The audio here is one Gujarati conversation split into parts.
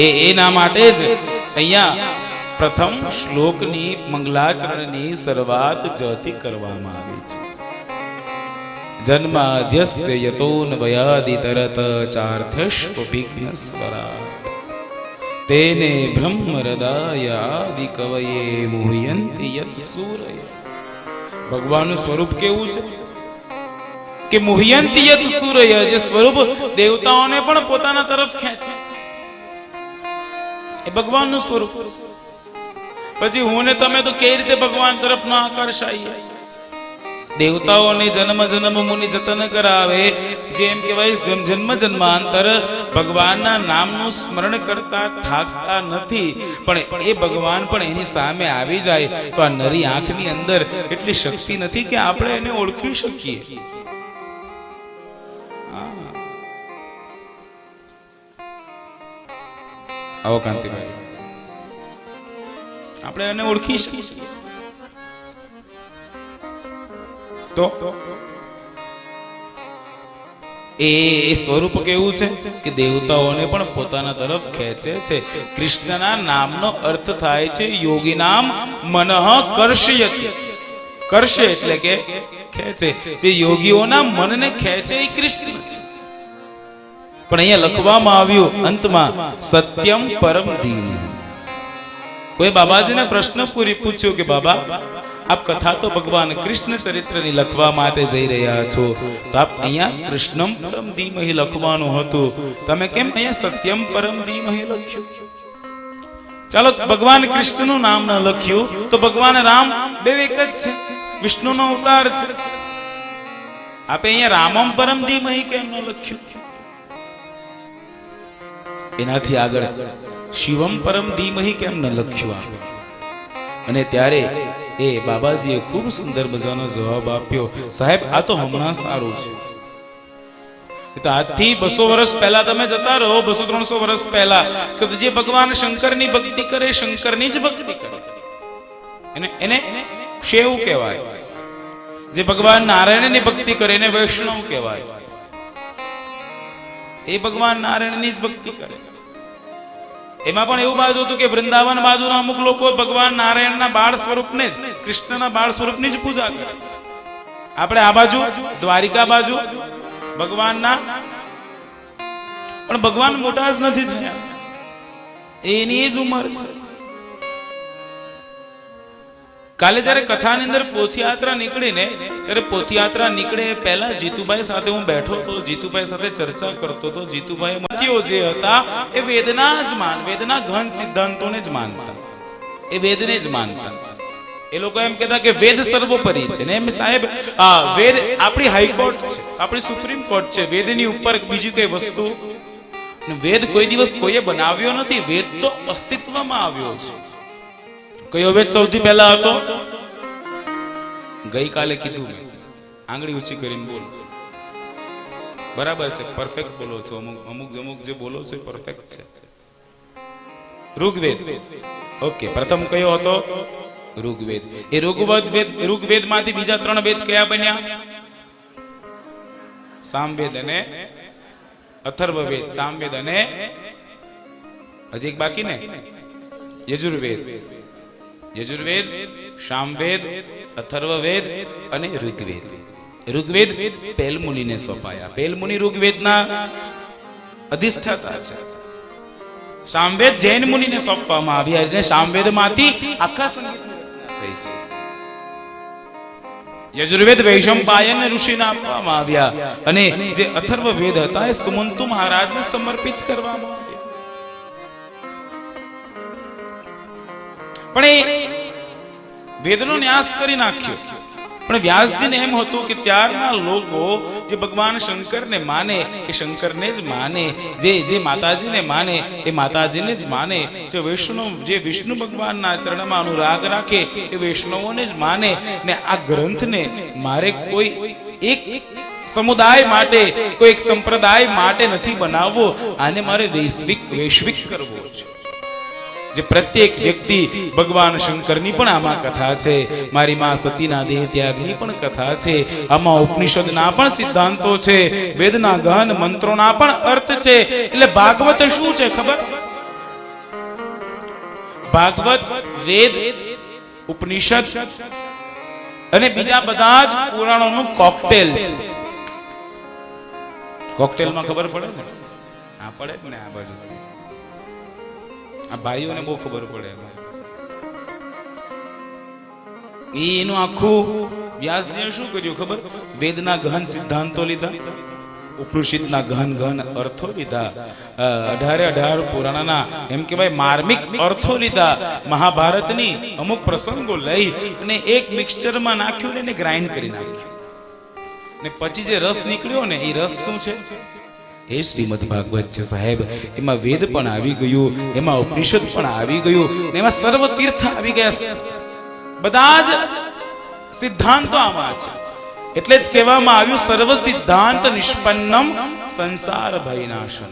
એના માટે જ અહીંયા પ્રથમ શ્લોકની મંગલાચરણની શરૂઆત જથી કરવામાં આવી છે. જન્માદ્યસ્ય યતોન વયાદિ તરત ચાર્થશ્વ વિઘ્નસ્વરા તેને બ્રહ્મ હૃદય આદિ કવયે મુહ્યંતિ યત સૂરય. ભગવાનનું સ્વરૂપ કેવું છે કે મુહ્યંતિ યત સૂરય, જે સ્વરૂપ દેવતાઓને પણ પોતાના તરફ ખેંચે એ ભગવાનનું સ્વરૂપ. પછી હું ને તમે તો કઈ રીતે ભગવાન તરફ ના આકર્ષાય? દેવતાઓને જન્મ જન્મ મુનિ જતન કરાવે, જેમ કહેવાય જન્મ જન્માંતર ભગવાનના નામનું સ્મરણ કરતા થાકતા નથી, પણ એ ભગવાન પણ એની સામે આવી જાય તો આ નરી આંખની અંદર એટલી શક્તિ નથી કે આપણે એને ઓળખી શકીએ. આવો કાંતિભાઈ, આપણે એને ઓળખી શકીએ તો એ સ્વરૂપ કેવું છે કે દેવતાઓને પણ પોતાના તરફ ખેંચે છે. કૃષ્ણના નામનો અર્થ થાય છે યોગી નામ મનઃ કર્ષયતિ. કર્ષ એટલે કે ખેંચે, જે યોગીઓના મનને ખેંચે એ કૃષ્ણ છે. પણ અહીંયા લખવામાં આવ્યું અંતમાં સત્યમ પરમ ધીમ. કોઈ બાબાજીને પ્રશ્ન પૂછ્યો કે બાબા, આપ કથા તો ભગવાન કૃષ્ણ ચરિત્રની લખવા માટે જઈ રહ્યા છો, તો આપ અહીંયા કૃષ્ણમ પરમ ધીમહિ લખવાનું હતું, તમે કેમ અહીંયા સત્યમ પરમ ધીમહિ લખ્યું? ચાલો ભગવાન કૃષ્ણનું નામ ન લખ્યું તો ભગવાન રામ બે એક જ છે, વિષ્ણુનો અવતાર છે. આપે અહીંયા રામમ પરમ ધીમહિ કેમ ન લખ્યું? એનાથી આગળ શિવમ પરમ ધીમહિ કેમ ન લખ્યું? અને ત્યારે એ બાબાજીએ ખૂબ સુંદર મજાનો જવાબ આપ્યો, સાહેબ આ તો હમણાં સારું છે, તો આજથી 200 વર્ષ પહેલા તમે જતા રહો, 200-300 વર્ષ પહેલા, કે જે ભગવાન શંકરની ભક્તિ કરે શંકરની જ ભક્તિ કરે, એને શૈવ કહેવાય. જે ભગવાન નારાયણની ભક્તિ કરે એને વૈષ્ણવ કહેવાય. એ ભગવાન નારાયણની જ ભક્તિ કરે. એમાં પણ એવું બાજુ હતું કે વૃંદાવન બાજુના અમુક લોકો ભગવાન નારાયણના બાળ સ્વરૂપને જ, કૃષ્ણના બાળ સ્વરૂપની જ પૂજા કરે. આપણે આ બાજુ દ્વારિકા બાજુ ભગવાનના, પણ ભગવાન મોટા જ નથી થયા, એની જ ઉંમર છે. કાલે જયારે કથાની અંદર પોથયાત્રા નીકળીને, ત્યારે પોથયાત્રા નીકળે પહેલા જીતુભાઈ સાથે હું બેઠો હતો, જીતુભાઈ સાથે ચર્ચા કરતો હતો. જીતુભાઈ મતીઓ જે હતા એ વેદના જ વેદના ઘન સિદ્ધાંતોને જ માનતા, એ વેદને જ માનતા. એ લોકો એમ કહેતા કે વેદ સર્વોપરી છે ને. એમ સાહેબ, વેદ આપણી હાઈકોર્ટ છે, આપણી સુપ્રીમ કોર્ટ છે, વેદની ઉપર બીજી કઈ વસ્તુ. વેદ કોઈ દિવસ કોઈએ બનાવ્યો નથી, વેદ તો અસ્તિત્વમાં આવ્યો છે. કયો વેદ સૌથી પહેલા હતો? ગઈકાલે કીધું મેં, આંગળી ઊંચી કરીને બોલો. બરાબર છે, પરફેક્ટ બોલો છો. અમુક જે બોલો છો પરફેક્ટ છે. ઋગ્વેદ. ઓકે, પ્રથમ કયો હતો? ઋગ્વેદ. એ ઋગ્વેદ માંથી બીજા 3 વેદ કયા બન્યા? સામવેદ અને અથર્વવેદ. સામવેદ અને હજી એક બાકી ને, યજુર્વેદ. યજુર્વેદ, સામવેદ, અથર્વવેદ અને ઋગ્વેદ. ઋગ્વેદ પેલ મુનિને સોંપાયા. પેલ મુનિ ઋગ્વેદના અધિષ્ઠાતા છે. સામવેદ જૈન મુનિને સોંપવામાં આવ્યા અને સામવેદમાંથી આખા સંગીતની રચના થઈ છે. યજુર્વેદ વૈશંપાયન ઋષિને આપવામાં આવ્યા અને જે અથર્વવેદ હતા એ સુમંતુ મહારાજને સમર્પિત કરવામાં આવ્યા. પણ એ વેદનો ન્યાસ કરી નાખ્યો. પણ વ્યાસજીને એમ હતું કે ત્યારના લોકો જે ભગવાન શંકરને માને એ શંકરને જ માને, જે માતાજીને માને એ માતાજીને જ માને, જે વિષ્ણુ ભગવાનના ચરણમાં અનુરાગ રાખે એ વૈષ્ણવોને જ માને. ને આ ગ્રંથને મારે કોઈ એક સમુદાય માટે, કોઈ એક સંપ્રદાય માટે નથી બનાવવો, આને મારે વૈશ્વિક કરવો છે. જે પ્રત્યેક વ્યક્તિ, ભગવાન શંકરની પણ આમાં કથા છે, મારી માં સતીના દેહ ત્યાગની પણ કથા છે, આમાં ઉપનિષદના પણ સિદ્ધાંતો છે, વેદના ગહન મંત્રોના પણ અર્થ છે. એટલે ભાગવત શું છે ખબર? ભાગવત, વેદ, ઉપનિષદ અને બીજા બધા જ પુરાણોનું કોકટેલ છે. કોકટેલમાં ખબર પડે ને? આ પડે ને આ બાજુ. આ ભાઈઓને બહુ ખબર પડે. એનું આખું વ્યાસજીએ શું કર્યું ખબર? વેદના ગહન સિદ્ધાંતો લીધા, ઉપનિષદના ગહન ગહન અર્થો લીધા, 18 પુરાણના એમ કહેવાય માર્મિક અર્થો લીધા, મહાભારતની અમુક પ્રસંગો લઈ અને એક મિક્સચરમાં નાખ્યું ને એને ગ્રાઇન્ડ કરી નાખ્યું. ને પછી જે રસ નીકળ્યો ને એ રસ શું છે? એ શ્રીમદ ભાગવત છે સાહેબ. એમાં વેદ પણ આવી ગયું, એમાં ઉપનિષદ પણ આવી ગયું, ને એમાં સર્વ તીર્થ આવી ગયા. બધા જ સિદ્ધાંતો આમાં છે. એટલે જ કહેવામાં આવ્યું સર્વ સિદ્ધાંત નિષ્પન્નમ સંસાર ભયનાશનમ.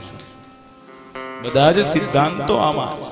બધા જ સિદ્ધાંતો આમાં છે.